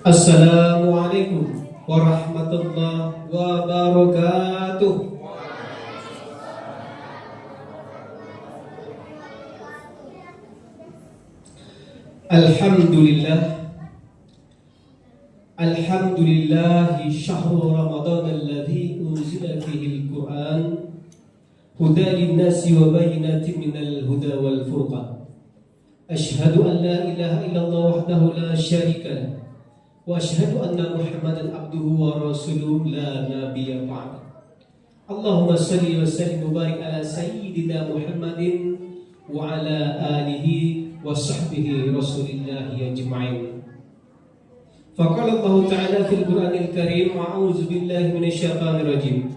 Assalamualaikum warahmatullahi wabarakatuh. Alhamdulillahi syahru Ramadan alladhi unzila fihi al-Quran hudan lin-nasi wa bayyinatin minal huda wal furqan. Ashhadu an la ilaha illallah wahdahu la syarika lah wa ashhadu anna Muhammadan abduhu wa rasuluhu la nabiyya ba'da. Allahumma salli wa sallim wa barik ala sayyidina Muhammadin wa ala alihi wa sahbihi rasulillahi ajma'in. Faqala Allah Ta'ala fil Qur'anil Karim, a'udzu billahi minasyaitonir rajim.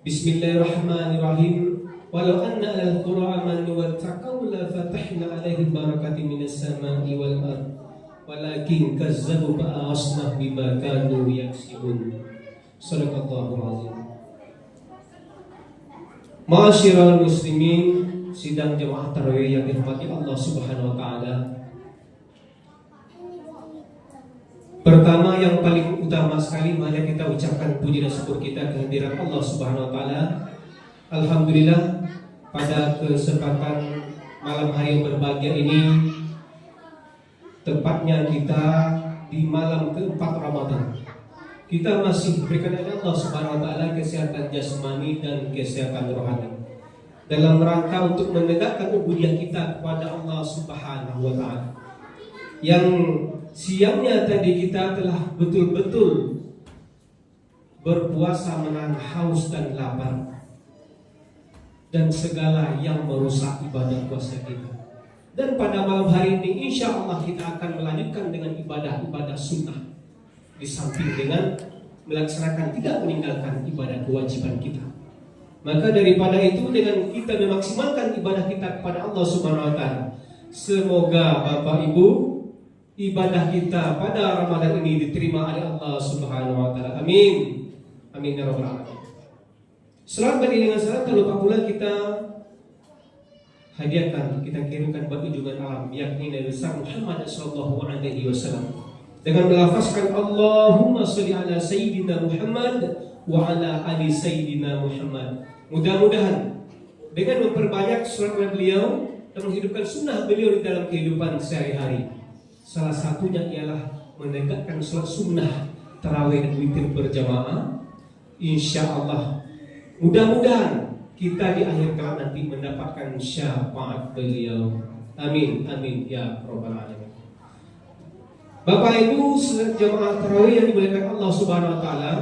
Bismillahirrahmanirrahim. Walau anna ahlal qura amanu wattaqaw la fatahna 'alaihim barakatin minas sama'i wal ardh walakin kazzabu fa'asna bima kanu yaksibun. Shadaqallahul azim. Ma'asyiral muslimin, sidang jemaah tarawih yang dirahmati Allah Subhanahu wa taala. Pertama, yang paling utama sekali, mari kita ucapkan puji dan syukur kita kehadiran Allah Subhanahu wa taala. Alhamdulillah, pada kesempatan malam hari yang berbahagia ini, tepatnya kita di malam keempat Ramadan, kita masih diberikan oleh Allah Subhanahu wa taala kesehatan jasmani dan kesehatan rohani dalam rangka untuk menegakkan ubudiyah kita kepada Allah Subhanahu wa taala. Yang siangnya tadi kita telah betul-betul berpuasa menahan haus dan lapar dan segala yang merusak ibadah puasa kita. Dan pada malam hari ini insya Allah kita akan melanjutkan dengan ibadah-ibadah sunnah, di samping dengan melaksanakan tidak meninggalkan ibadah kewajiban kita. Maka daripada itu, dengan kita memaksimalkan ibadah kita kepada Allah Subhanahu wa taala, semoga Bapak Ibu, ibadah kita pada Ramadan ini diterima oleh Allah Subhanahu wa taala. Amin. Amin ya rabbal alamin. Selamat beriringan dengan salat, tak lupa pula kita hadiahkan, kita kirimkan buat junjungan alam, yakni Nabi besar Muhammad sallallahu alaihi wasallam, dengan melafazkan Allahumma sholli ala sayyidina Muhammad wa ala ali sayyidina Muhammad. Mudah-mudahan dengan memperbanyak surat beliau dan menghidupkan sunnah beliau di dalam kehidupan sehari-hari, salah satunya ialah menegakkan sholat sunnah tarawih dan witir berjamaah. Insya Allah mudah-mudahan kita di akhir kelak nanti mendapatkan syafaat beliau. Amin, amin ya rabbal alamin. Bapak Ibu jemaah tarawih yang dimuliakan Allah Subhanahu wa taala,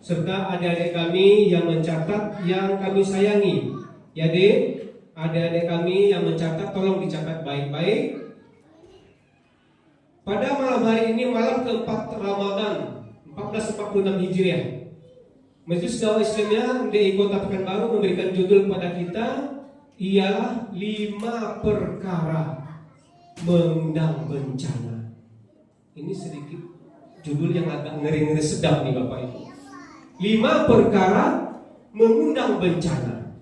serta adik-adik kami yang mencatat, yang kami sayangi. Ya Dek, adik-adik kami yang mencatat, tolong dicatat baik-baik. Pada malam hari ini, malam keempat Ramadan 1446 Hijriah, Majelis Dakwah Islamiyah di Kota Pekanbaru memberikan judul kepada kita, ialah 5 perkara mengundang bencana. Ini sedikit judul yang agak ngeri-ngeri sedap nih Bapak Ibu. 5 perkara mengundang bencana.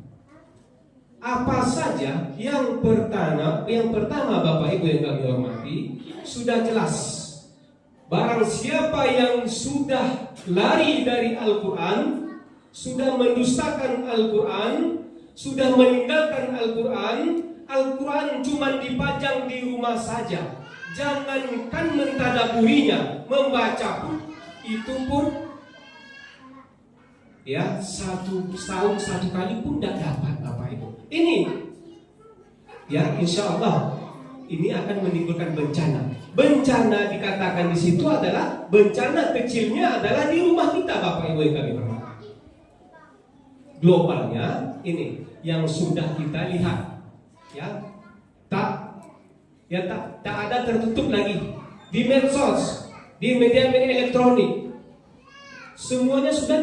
Apa saja? Yang pertama Bapak Ibu yang kami hormati, sudah jelas. Barang siapa yang sudah lari dari Al-Quran, sudah mendustakan Al-Quran, sudah meninggalkan Al-Quran, Al-Quran cuma dipajang di rumah saja, jangankan mentadaburinya, membaca pun, itu pun ya satu tahun satu kali pun tidak dapat Bapak Ibu. Ini ya insya Allah ini akan menimbulkan bencana. Bencana dikatakan di situ adalah bencana kecilnya adalah di rumah kita Bapak Ibu yang kami hormati. Globalnya ini yang sudah kita lihat, ya tak ada tertutup lagi di medsos, di media-media elektronik. Semuanya sudah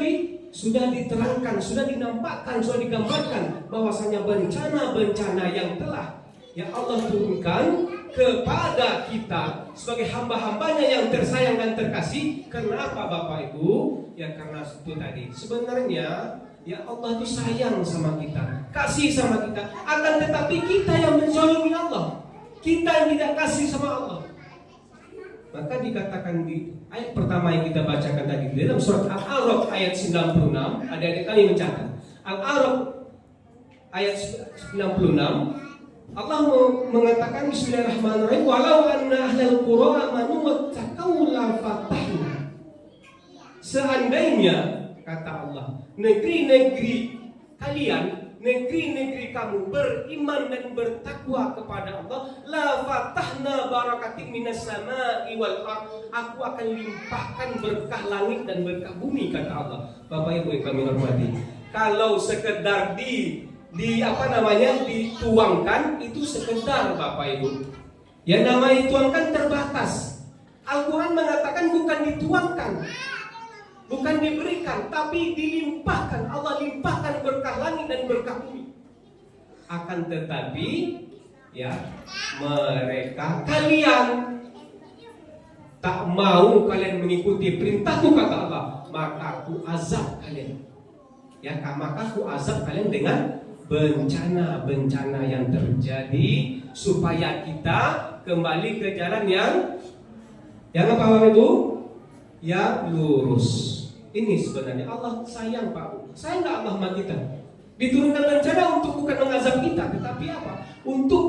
diterangkan, sudah dinampakkan, sudah digambarkan bahwasanya bencana-bencana yang telah yang Allah turunkan kepada kita sebagai hamba-hambanya yang tersayang dan terkasih. Karena apa Bapak Ibu? Ya karena itu tadi. Sebenarnya ya Allah itu sayang sama kita, kasih sama kita. Akan tetapi kita yang menzalimi Allah, kita yang tidak kasih sama Allah. Maka dikatakan di ayat pertama yang kita bacakan tadi dalam surat Al-A'raf ayat 96, adik-adik kami mencatat. Al-A'raf ayat 96, Allah mengatakan bismillahirrahmanirrahim, walau anna ahlal qura amanu wattaqaw la fatahna. Seandainya, kata Allah, negeri-negeri kalian, negeri-negeri kamu beriman dan bertakwa kepada Allah, la fatahna barakatin minas sama'i wal ardh, aku akan limpahkan berkah langit dan berkah bumi, kata Allah. Bapak Ibu yang kami hormati, kalau sekedar dituangkan itu sekedar, Bapak Ibu. Yang namanya dituangkan terbatas. Al-Quran mengatakan bukan dituangkan, bukan diberikan, tapi dilimpahkan. Allah limpahkan berkah langit dan berkah bumi. Akan tetapi, ya, kalian tak mau kalian mengikuti perintahku, kata Allah, maka aku azab kalian. Ya, maka aku azab kalian dengan bencana-bencana yang terjadi supaya kita kembali ke jalan yang apa, Bapak Ibu? Yang lurus. Ini sebenarnya Allah sayang, Pak. Sayang nggak Allah sama kita? Diturunkan bencana untuk bukan mengazab kita, tetapi apa? Untuk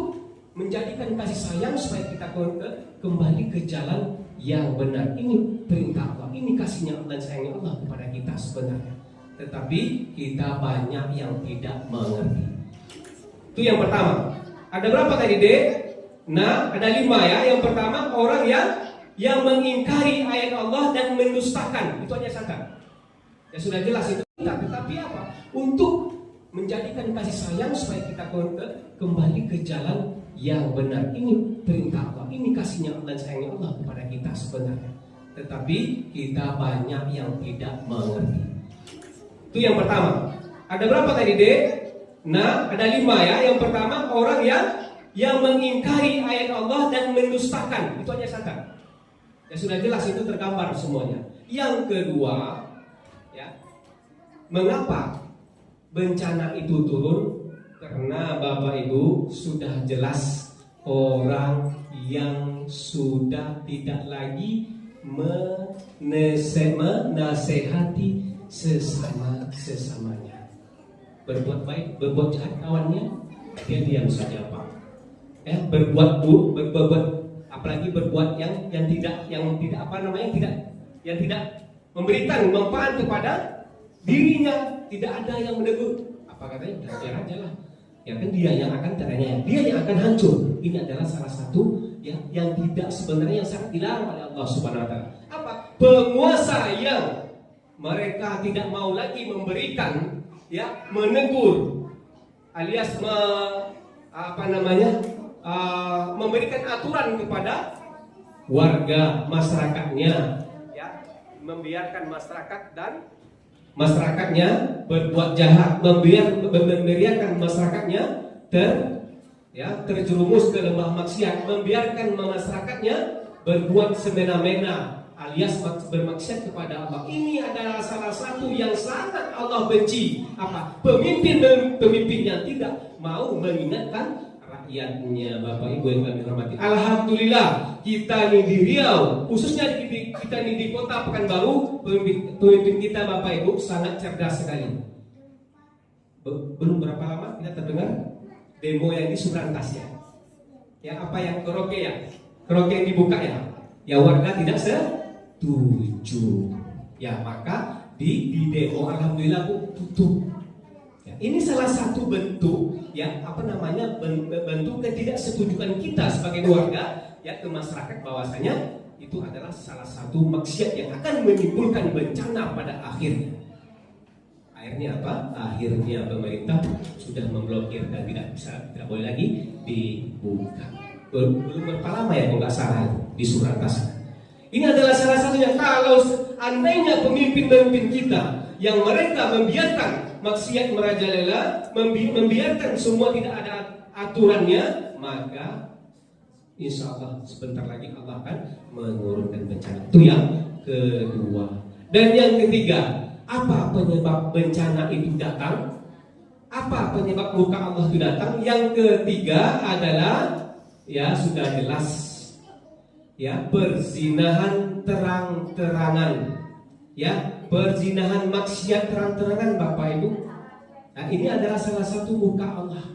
menjadikan kasih sayang supaya kita kembali ke jalan yang benar. Ini perintah Allah, ini kasihnya Allah dan sayangnya Allah kepada kita sebenarnya. Tetapi kita banyak yang tidak mengerti. Itu yang pertama. Ada berapa tadi, Dek? Nah, ada 5 ya. Yang pertama, orang yang mengingkari ayat Allah dan mendustakan. Itu hanya satan. Ya sudah jelas itu. Tetapi apa? Untuk menjadikan kasih sayang supaya kita kembali ke jalan yang benar. Ini perintah Allah, ini kasihnya Allah dan sayangnya Allah kepada kita sebenarnya. Tetapi kita banyak yang tidak mengerti. Itu yang pertama. Ada berapa tadi, Dek? Nah, ada 5 ya. Yang pertama, orang yang mengingkari ayat Allah dan mendustakan. Itu hanya satan. Ya sudah jelas itu tergambar semuanya. Yang kedua, ya, mengapa bencana itu turun? Karena Bapak Ibu sudah jelas orang yang sudah tidak lagi menasehati sesamanya. Berbuat baik, berbuat jahat kawannya, dia diam saja, Pak. Berbuat apalagi berbuat yang tidak memberikan manfaat kepada dirinya, tidak ada yang menegur. Apa katanya? Biar aja lah. Ya kan dia yang akan teranyanya, dia yang akan hancur. Ini adalah salah satu yang tidak sebenarnya yang sangat dilarang oleh Allah Subhanahu wa taala. Apa? Penguasa yang mereka tidak mau lagi memberikan, ya, menegur, alias memberikan aturan kepada warga masyarakatnya, ya, membiarkan masyarakat dan masyarakatnya berbuat jahat, membiarkan masyarakatnya terjerumus ke lembah maksiat, membiarkan masyarakatnya berbuat semena-mena alias bermaksiat kepada Allah. Ini adalah salah satu yang sangat Allah benci. Apa? Pemimpin yang tidak mau mengingatkan rakyatnya. Bapak Ibu yang kami hormati, alhamdulillah kita ini di Riau, khususnya kita ini di Kota Pekanbaru, pemimpin kita Bapak Ibu sangat cerdas sekali. Belum berapa lama kita terdengar demo yang di Surantas ya. Ya, apa yang karaoke ya? Karaoke yang dibuka ya. Ya, warga tidak setuju. Ya, maka di demo alhamdulillah Bu tutup. Ya, ini salah satu bentuk bentuk ketidaksetujuan kita sebagai warga ya ke masyarakat, bahwasanya itu adalah salah satu maksiat yang akan menimbulkan bencana pada akhirnya. Akhirnya apa? Akhirnya pemerintah sudah memblokir dan tidak boleh lagi dibuka. Belum berapa lama ya kalau nggak salah di Surantas. Ini adalah salah satunya. Kalau andainya pemimpin-pemimpin kita yang mereka membiarkan maksiat merajalela, membiarkan semua tidak ada aturannya, maka insya Allah sebentar lagi Allah akan menurunkan bencana. Itu yang kedua. Dan yang ketiga, apa penyebab bencana itu datang? Apa penyebab murka Allah itu datang? Yang ketiga adalah, ya sudah jelas, ya, perzinahan terang-terangan, ya, perzinahan maksiat terang-terangan Bapak Ibu. Nah, ini adalah salah satu muka Allah.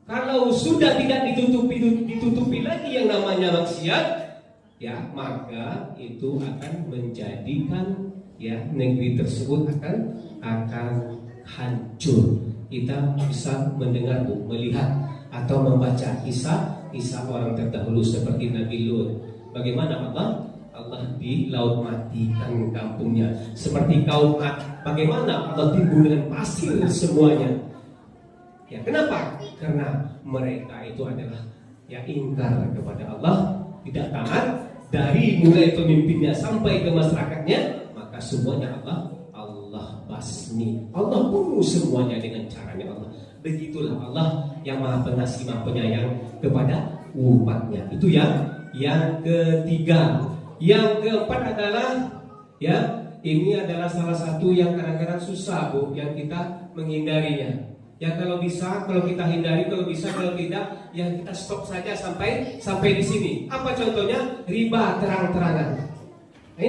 Kalau sudah tidak ditutupi lagi yang namanya maksiat, ya, maka itu akan menjadikan, ya, negeri tersebut akan hancur. Kita bisa mendengar, melihat atau membaca kisah orang terdahulu seperti Nabi Lut. Bagaimana Allah di laut matikan kampungnya. Seperti kaum Ad, bagaimana Allah timbul dengan pasir semuanya. Ya, kenapa? Karena mereka itu adalah, ya, ingkar kepada Allah, tidak taat dari mulai pemimpinnya sampai ke masyarakatnya, maka semuanya Allah basmi. Allah bunuh semuanya dengan caranya Allah. Begitulah Allah yang Maha Pengasih, Maha Penyayang kepada umatnya. Itu yang ketiga. Yang keempat adalah, ya, ini adalah salah satu yang kadang-kadang susah, Bu, yang kita menghindarinya. Ya, kalau bisa, kalau kita hindari, kalau bisa, kalau tidak, ya kita stop saja sampai di sini. Apa contohnya? Riba terang-terangan. Nah,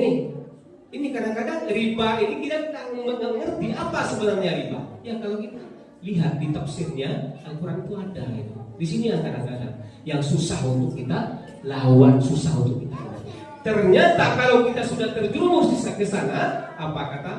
ini kadang-kadang riba ini kita tidak mengerti apa sebenarnya riba. Ya, kalau kita lihat di tafsirnya Al-Quran itu ada itu. Di sini yang kadang-kadang yang susah untuk kita lawan, susah untuk kita lawan. Ternyata kalau kita sudah terjerumus ke sana, apa kata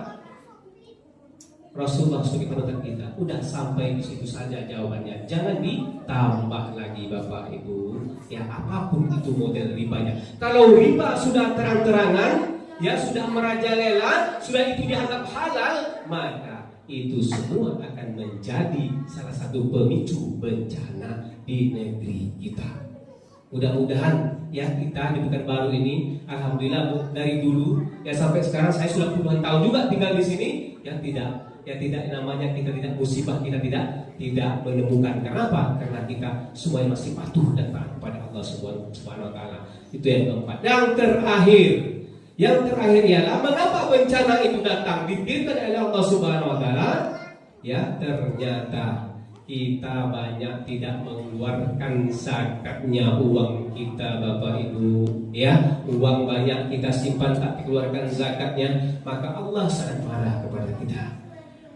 Rasulullah SAW kita? Udah sampai di situ saja jawabannya. Jangan ditambah lagi Bapak Ibu. Ya, apapun itu model ribanya. Kalau riba sudah terang-terangan, ya, sudah merajalela, sudah itu dianggap halal, maka itu semua akan menjadi salah satu pemicu bencana di negeri kita. Mudah-mudahan, ya, kita di Pekanbaru ini, alhamdulillah, dari dulu ya sampai sekarang saya sudah puluhan tahun juga tinggal di sini, ya tidak namanya kita tidak musibah, kita tidak menemukan. Kenapa? Karena kita semuanya masih patuh dan taat kepada Allah Subhanahu wa taala. Itu yang keempat. Yang terakhir ialah mengapa bencana itu datang ditirkan oleh Allah Subhanahu wa taala? Ya, ternyata kita banyak tidak mengeluarkan zakatnya uang kita Bapak Ibu, ya, uang banyak kita simpan tak dikeluarkan zakatnya, maka Allah sangat marah kepada kita.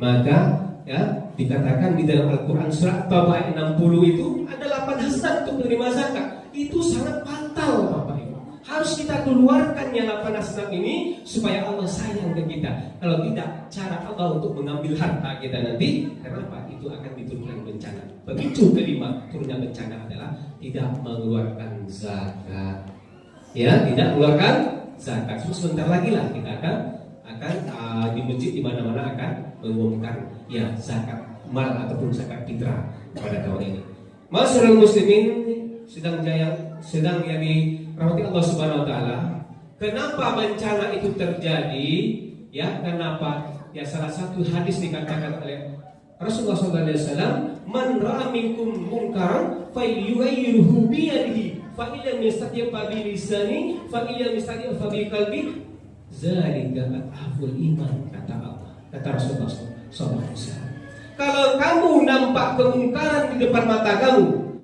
Maka, ya, dikatakan di dalam Al-Quran surat At-Taubah ayat 60 itu ada 8 hasanat untuk menerima zakat. Itu sangat fatal Bapak Ibu. Harus kita keluarkan yang 8 hasanat ini supaya Allah sayang ke kita. Kalau tidak, cara Allah untuk mengambil harta kita nanti, kenapa? Itu akan diturunkan bencana. Pemicu kelima turunnya bencana adalah tidak mengeluarkan zakat. Ya, tidak mengeluarkan zakat. Sebentar lagi lah kita akan di masjid di mana-mana akan mengumumkan, ya, zakat mal ataupun zakat fitrah pada tahun ini. Masyarakat muslimin sedang yang dirahmati Allah Subhanahu wa taala. Kenapa bencana itu terjadi? Ya, kenapa? Ya, salah satu hadis dikatakan oleh Rasulullah SAW, man ra'a minkum munkaran falyughayyirhu bi yadihi fa illam yastati' bi lisani fa illam yastati' bi qalbi zalika athaful iman, kata Allah, kata Rasulullah SAW. Kalau kamu nampak kemungkaran di depan mata kamu,